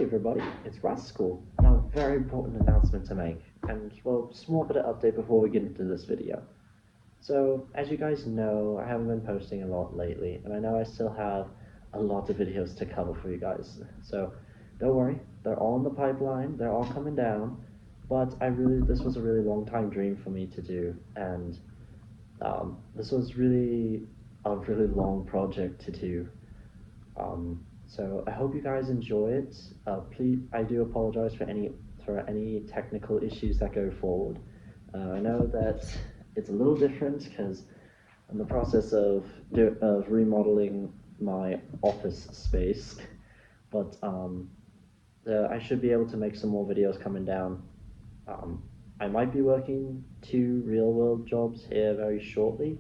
Hi everybody, it's Rascal. Now, very important announcement to make, and well, small bit of update before we get into this video. So, as you guys know, I haven't been posting a lot lately, and I know I still have a lot of videos to cover for you guys. So, don't worry, they're all in the pipeline, they're all coming down, but this was a really long time dream for me to do, and this was really a really long project to do. So I hope you guys enjoy it. Please, I do apologize for any technical issues that go forward. I know that it's a little different because I'm in the process of remodeling my office space, but I should be able to make some more videos coming down. I might be working 2 real-world jobs here very shortly,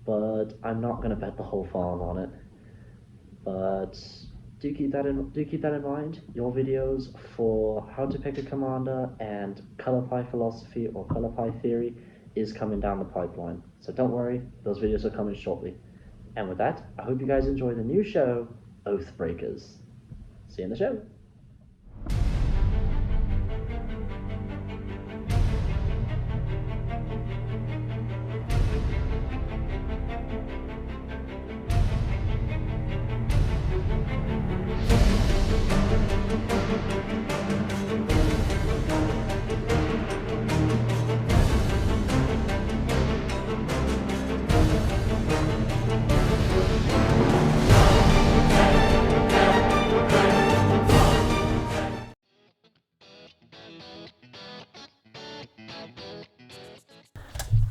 but I'm not going to bet the whole farm on it. But do keep that in mind. Your videos for how to pick a commander and color pie philosophy or color pie theory is coming down the pipeline. So don't worry, those videos are coming shortly. And with that, I hope you guys enjoy the new show, Oathbreakers. See you in the show.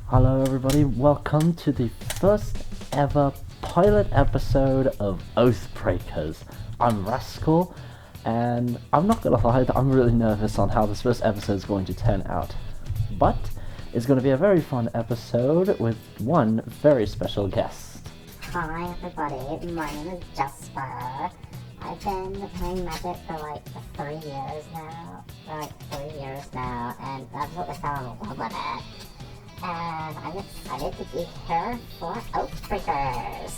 Hello everybody, welcome to the first ever pilot episode of Oathbreakers. I'm Rascal, and I'm not gonna lie that I'm really nervous on how this first episode is going to turn out. But it's going to be a very fun episode with one very special guest. Hi everybody, my name is Jasper. I've been playing Magic for like 3 years now, and I absolutely fell in love with it. And I'm excited to be here for Oathbreakers.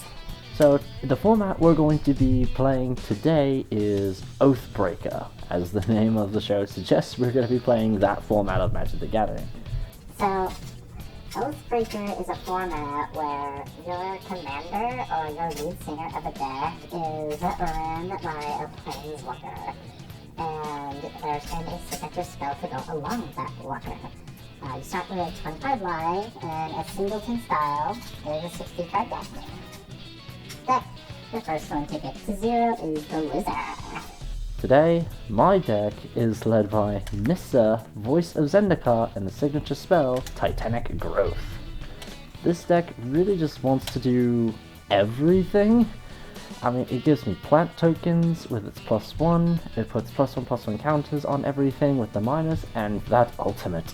So, the format we're going to be playing today is Oathbreaker. As the name of the show suggests, we're going to be playing that format of Magic the Gathering. So, Oathbreaker is a format where your commander or your lead singer of a deck is run by a planeswalker. And there's a signature spell to go along with that walker. You start with 25 life, and a singleton style is a 60 card deck. The first one to get to 0 is the loser. Today, my deck is led by Nissa, Voice of Zendikar, and the signature spell, Titanic Growth. This deck really just wants to do everything. I mean, it gives me plant tokens with its +1, it puts +1/+1 counters on everything with the minus, and that ultimate.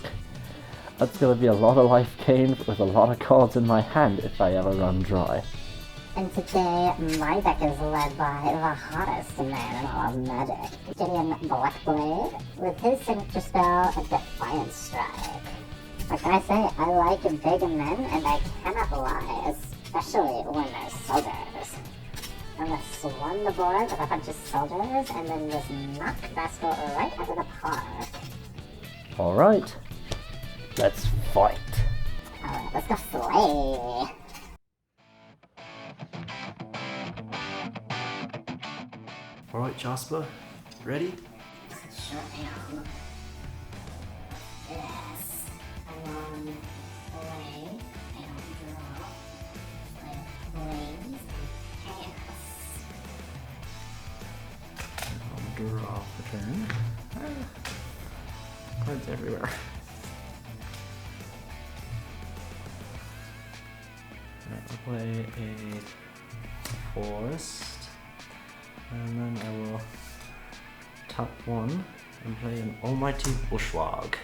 That's gonna be a lot of life gain with a lot of cards in my hand if I ever run dry. And today, my deck is led by the hottest man in all of Magic, Giddeon Blackblade, with his signature spell, a Defiant Strike. What can I say? I like big men, and I cannot lie, especially when there's soldiers. I'm gonna swarm the board with a bunch of soldiers, and then just knock Rascal right out of the park. Alright, let's fight. Alright, let's go slay. Alright, Jasper, ready? Sure am. Yes. I'm on play and draw with Blaze and Chaos. I'll draw the turn. Cards everywhere. I'll play a forest, and then I will tap 1 and play an almighty bushwog.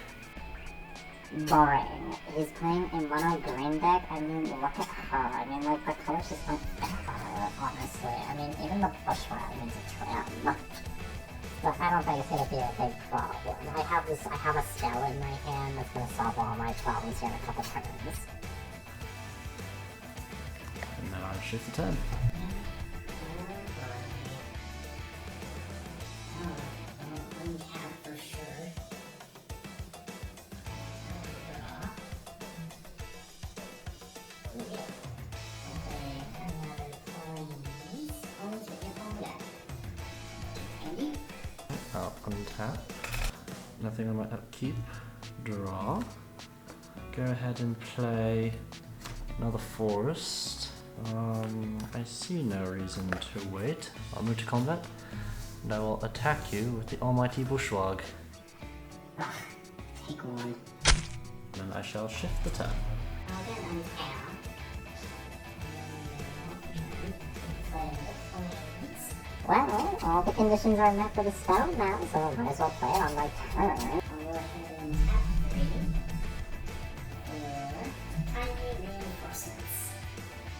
Boring. He's playing a mono green deck. I mean, look at her. I mean, like, the colors just don't fit her, honestly. I mean, even the bushwog means a tram. But I don't think it's gonna be a big problem. I have a spell in my hand that's gonna solve all my problems here in a couple turns. And then I'll shift the turn. I'll untap. Nothing on my upkeep. Draw. Go ahead and play another forest. I see no reason to wait. I'll move to combat, and I will attack you with the almighty Bushwag. Take one. Then I shall shift the turn. I'll then untap. Well, all the conditions are met for the spell now, so I might as well play it on my turn. I'll go ahead and tap 3 for tiny reinforcements.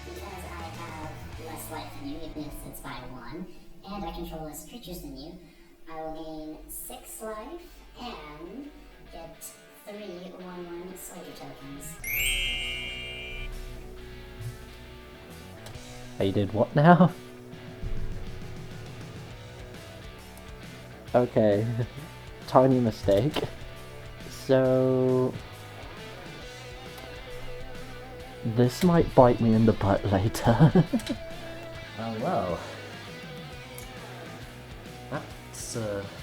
Because I have less life than you, even if it's by 1, and I control less creatures than you, I will gain 6 life and get 3 1/1 soldier tokens. You did what now? Okay, tiny mistake. So this might bite me in the butt later. Oh well.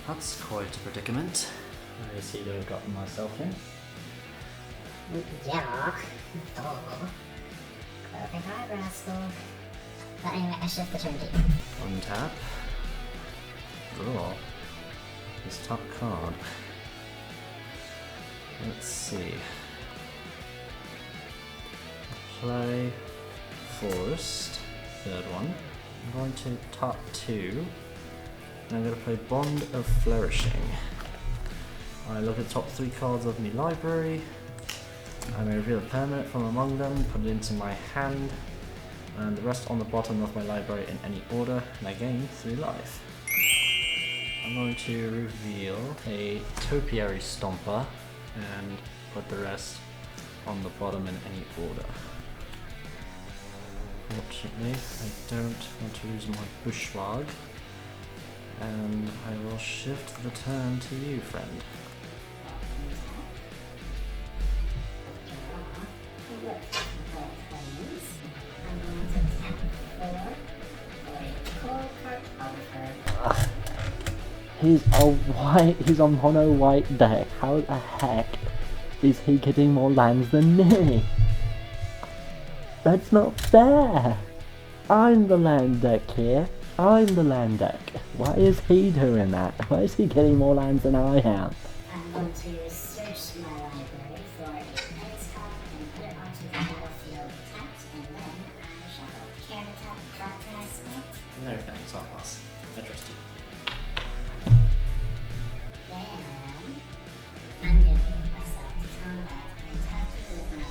That's quite a predicament. I see that I've gotten myself in. Yeah. Perfect hard, Rascal. But anyway, I shift the turn to you. Untap. Draw. His top card. Let's see. Play Forest. Third one. I'm going to top 2. And I'm going to play Bond of Flourishing. I look at the top 3 cards of my library. I may reveal a permanent from among them, put it into my hand, and the rest on the bottom of my library in any order, and I gain 3 life. I'm going to reveal a Topiary Stomper and put the rest on the bottom in any order. Fortunately, I don't want to lose my Bushwag, and I will shift the turn to you, friend. He's on mono white deck. How the heck is he getting more lands than me? That's not fair. I'm the land deck here. I'm the land deck. Why is he doing that? Why is he getting more lands than I am? I'm going to search my library for a ice card and put it onto the battlefield tapped, and then I shall care to tap card spell. No thanks, I'll pass. I trust you. Then I'm going to put myself to combat and tap you with my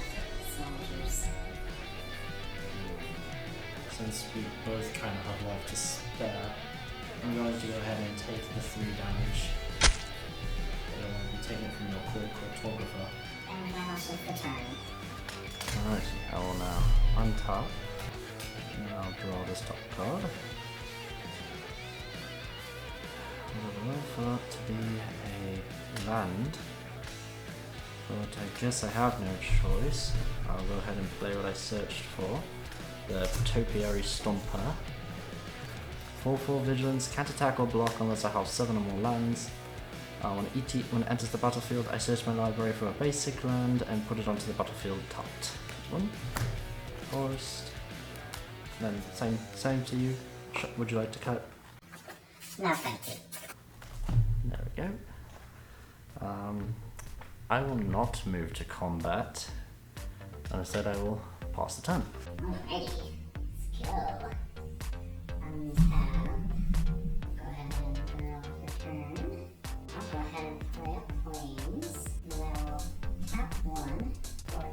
soldiers. Since we both kind of have life to spare, I'm going to go ahead and take the 3 damage. I don't want to be taking it from your core cartographer. And then I'll shift the turn. Alright, I will now untap. And I'll draw this top card. I would love for that to be a land, but I guess I have no choice. I'll go ahead and play what I searched for. The Topiary Stomper. 4/4 Vigilance, can't attack or block unless I have 7 or more lands. When it enters the battlefield, I search my library for a basic land and put it onto the battlefield tapped. One. Forest. Then same to you. Would you like to cut? No, thank you. There we go. I will not move to combat, and instead I will pass the turn. Alrighty, let's go. Untap. Go ahead and draw your turn. I'll go ahead and play up Plains. And I will tap 1 for a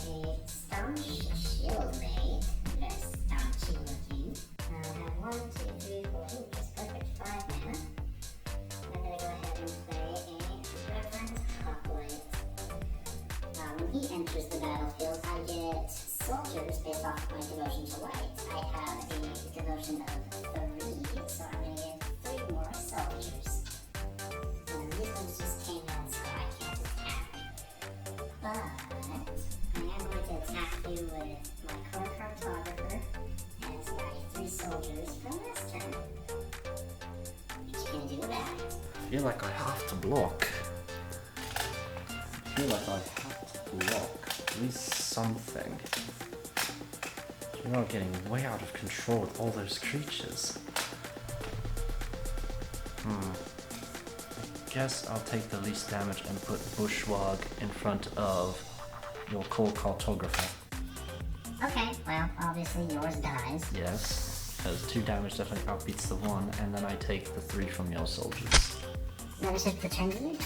staunch shield raid. Very staunchy looking. I have 1, 2, 3, 4, ooh, just perfect 5 mana. I'm gonna go ahead and play a Reverend Hoplite. When he enters the battlefield, I get soldiers based off my devotion to white. I have a devotion of 3, so I'm going to get 3 more soldiers. And these ones just came in, so I can't attack. But I am going to attack you with my core cartographer and my 3 soldiers from this turn. What you gonna do about it? feel like I have to block. I feel like I have to block at least something. You are getting way out of control with all those creatures. I guess I'll take the least damage and put Bushwog in front of your cool cartographer. Okay, well, obviously yours dies. Yes, because 2 damage definitely outbeats the 1, and then I take the 3 from your soldiers. Then I should return to you.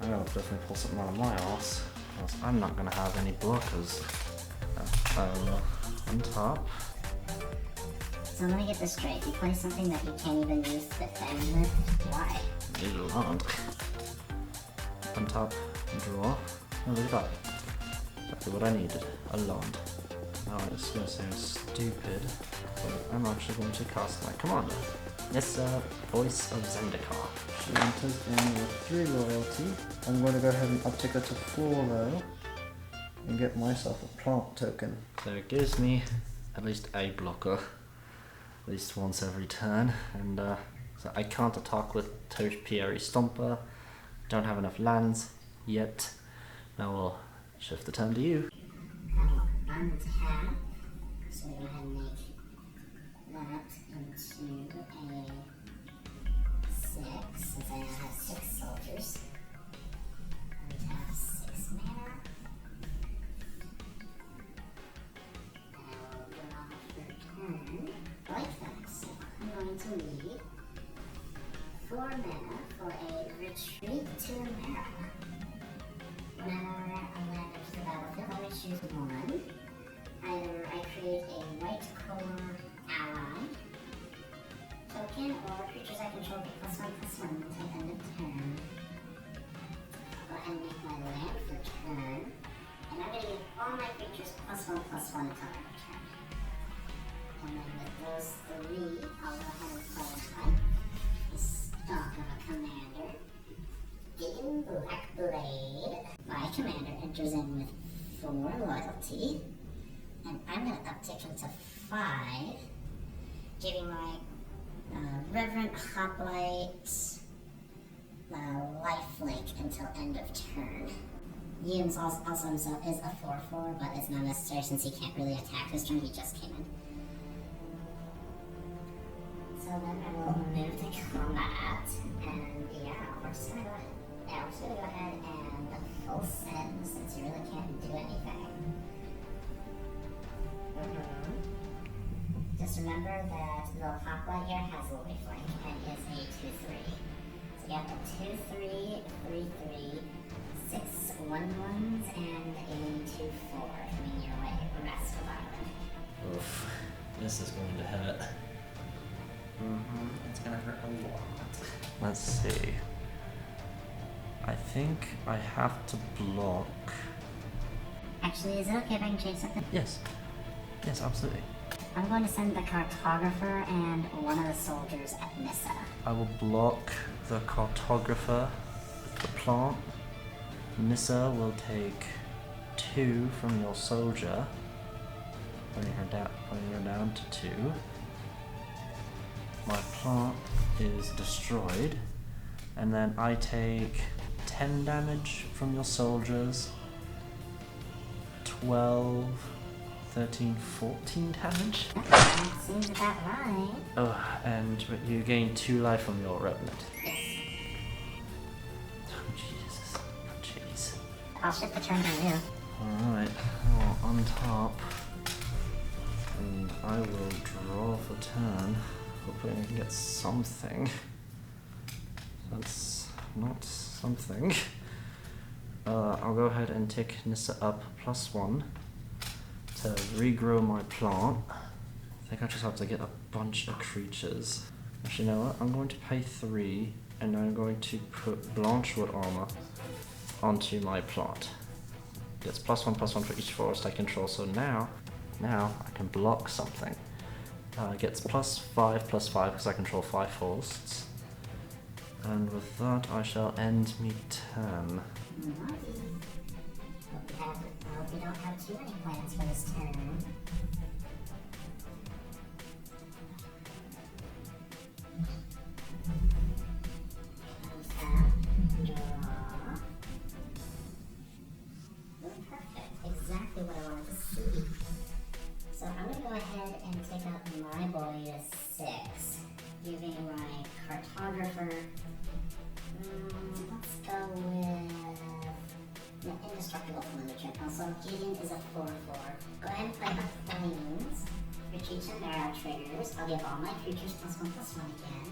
I gotta definitely pull something out of my ass, else I'm not gonna have any blockers. On top. So let me get this straight. You play something that you can't even use to defend with? Why? Need a land. On top, draw. Oh, look at that. Exactly what I needed. A land. Now I was gonna say stupid, but I'm actually going to cast my commander. Nissa, Voice of Zendikar. She enters in with 3 loyalty. I'm going to go ahead and uptick her to 4 though, and get myself a plant token. So it gives me at least a blocker, at least once every turn, and so I can't attack with Topiary Stomper, don't have enough lands yet. Now we'll shift the turn to you. Untap. So go ahead and make that into a 6, since I now have 6 soldiers. Untap 6 mana. And I will draw for turn. Like that. So I'm going to leave 4 mana for a retreat to America. Whenever a land enters the battlefield, let me choose 1. Either I create a white core ally token, or creatures I control get +1/+1 until end of turn. Go ahead and make my land for turn, and I'm going to give all my creatures +1/+1 until end of turn. And then with those 3, I'll go ahead and play the stock of a commander. Giddeon Blackblade. My commander enters in with 4 loyalty. And I'm going to uptick him to 5, giving my Reverent Hoplite lifelink until end of turn. Yuum's also himself is a 4/4, but it's not necessary since he can't really attack this turn, he just came in. So then I will move to combat, and yeah, we're just going to go ahead and full send since you really can't do anything. Just remember that the Hoplite here has a lifelink and is a 2/3. So you have a 2/3, 3/3, 6 1/1s, and a 2/4 coming your way the rest of Island. Oof, this is going to hurt. It's gonna hurt a lot. Let's see. I think I have to block. Actually, is it okay if I can change something? Yes. Yes, absolutely. I'm going to send the cartographer and one of the soldiers at Nissa. I will block the cartographer with the plant. Nissa will take 2 from your soldier, putting her down to 2. My plant is destroyed, and then I take 10 damage from your soldiers, 12, 13, 14 damage. That seems about right. Oh, and you gain 2 life from your revenant. Yes. Oh, Jesus. Oh, jeez. I'll shift the turn to you. Alright, on top. And I will draw for turn. Hopefully I can get something. That's not something. I'll go ahead and tick Nissa up +1 to regrow my plant. I think I just have to get a bunch of creatures. Actually, you know what? I'm going to pay 3, and I'm going to put Blanchwood armor onto my plant. Gets +1/+1 for each forest I control, so now I can block something. Gets +5/+5 because I control 5 forests. And with that, I shall end me turn. Hope you don't have too many plans for this turn. I'm So Giddeon is a 4/4. Go ahead and play my planes. Retreat and Marrow triggers. I'll give all my creatures +1/+1 again.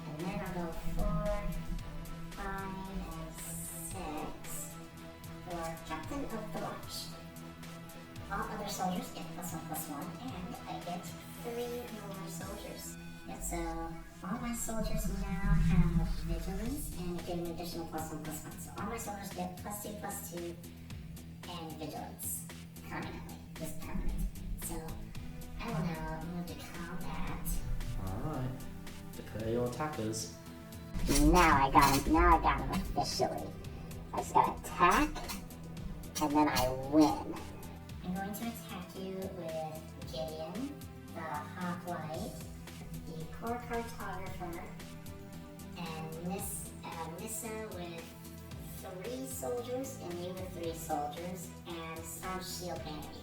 And then I'll go 4, 5, and 6 for Captain of the Watch. All other soldiers get +1/+1, and I get 3 more soldiers. Yep, so all my soldiers now have vigilance and get an additional +1/+1. So all my soldiers get +2/+2 and vigilance permanently, just permanent. So I will now move to combat. Alright. Declare your attackers. Now I got him officially. I just gotta attack, and then I win. I'm going to attack you with Giddeon, the Hoplite, the Core Cartographer, and Nissa with 3 soldiers, and you with 3 soldiers, and some shield vanity.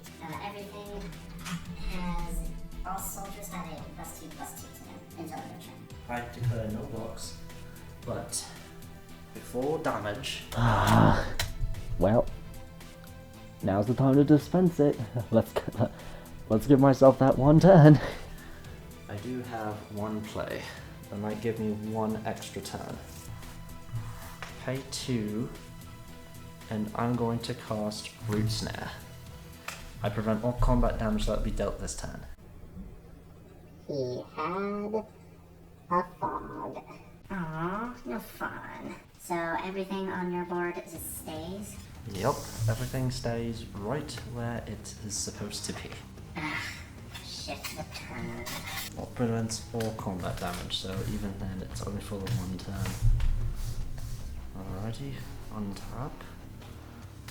All soldiers have a +2/+2 to them until their turn. I declare no blocks, but before damage. Well, now's the time to dispense it. Let's give myself that one turn. I do have one play. That might give me 1 extra turn. Pay 2, and I'm going to cast Root Snare. I prevent all combat damage that will be dealt this turn. He had a fog. Aw, no fun. So everything on your board just stays? Yep, everything stays right where it is supposed to be. Shift the turn. Well, prevents all combat damage, so even then it's only for the 1 turn. Alrighty, untap.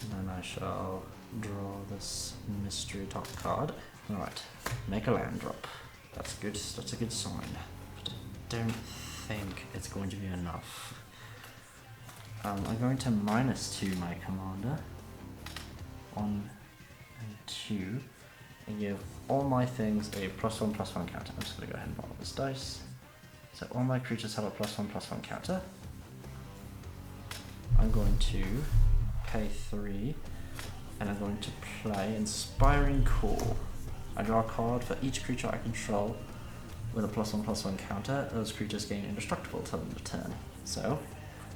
And then I shall draw this mystery top card. Alright, make a land drop. That's good, that's a good sign. But I don't think it's going to be enough. I'm going to -2 my commander. 1 and 2. And give all my things a +1/+1 counter. I'm just going to go ahead and roll this dice. So all my creatures have a +1/+1 counter. I'm going to pay 3, and I'm going to play Inspiring Call. I draw a card for each creature I control with a +1/+1 counter. Those creatures gain indestructible till end of turn. So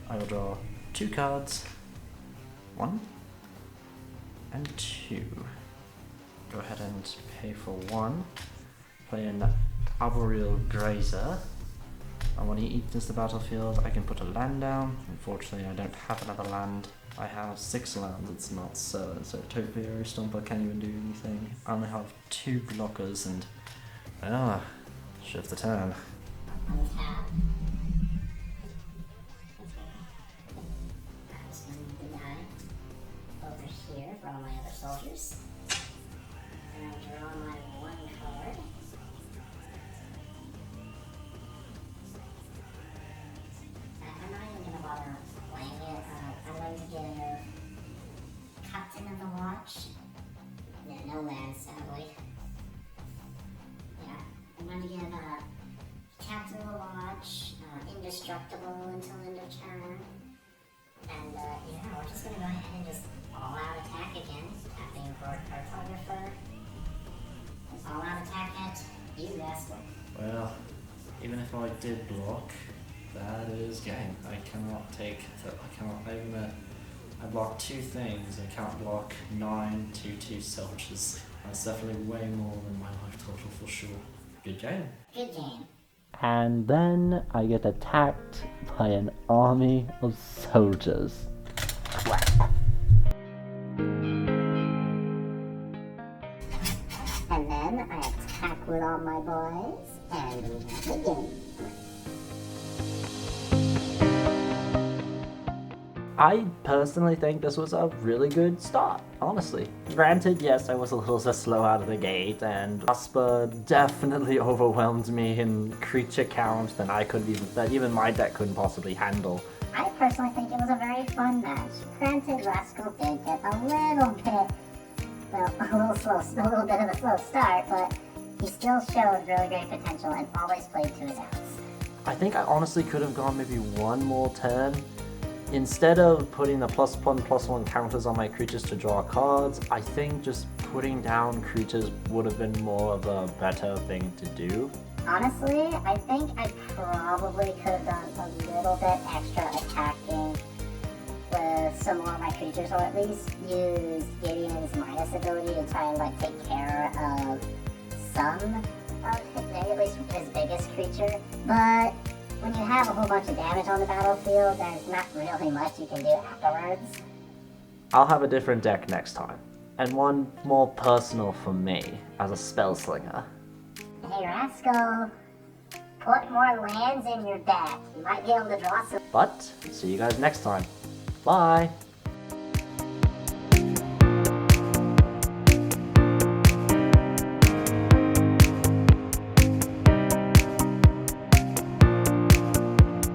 I will draw 2 cards, 1 and 2. Go ahead and pay for 1. Play an Arboreal Grazer. And when he enters the battlefield, I can put a land down. Unfortunately, I don't have another land. I have 6 lands, it's not 7, so Topiary Stomper can't even do anything. I only have 2 blockers and... shift the turn. Untap. I'm just going to deny over here for all my other soldiers. And I'll draw my 1 card. I'm not even going to bother playing it. I'm going to give Captain of the Watch. Yeah, no land, sadly. Yeah, I'm going to give Captain of the Watch, indestructible until end of turn. And yeah, we're just going to go ahead and just all-out attack again. Tapping for Cartographer. All-out attack at you, Rascal. Well, even if I did block, that is game. I cannot take that. I blocked 2 things. I can't block 9 2/2 soldiers. That's definitely way more than my life total for sure. Good game. Good game. And then I get attacked by an army of soldiers. And then I attack with all my boys, and we have a game. I personally think this was a really good start, honestly. Granted, yes, I was a little slow out of the gate, and Jasper definitely overwhelmed me in creature count that even my deck couldn't possibly handle. I personally think it was a very fun match. Granted, Rascal did get a little bit of a slow start, but he still showed really great potential and always played to his outs. I think I honestly could have gone maybe one more turn, Instead of putting the +1/+1 counters on my creatures to draw cards, I think just putting down creatures would have been more of a better thing to do. Honestly, I think I probably could have done a little bit extra attacking with some more of my creatures, or at least use Gideon's minus ability to try and like take care of some of maybe at least his biggest creature. But when you have a whole bunch of damage on the battlefield, there's not really much you can do afterwards. I'll have a different deck next time, and one more personal for me as a spell slinger. Hey Rascal, put more lands in your deck. You might be able to draw some. But, see you guys next time. Bye!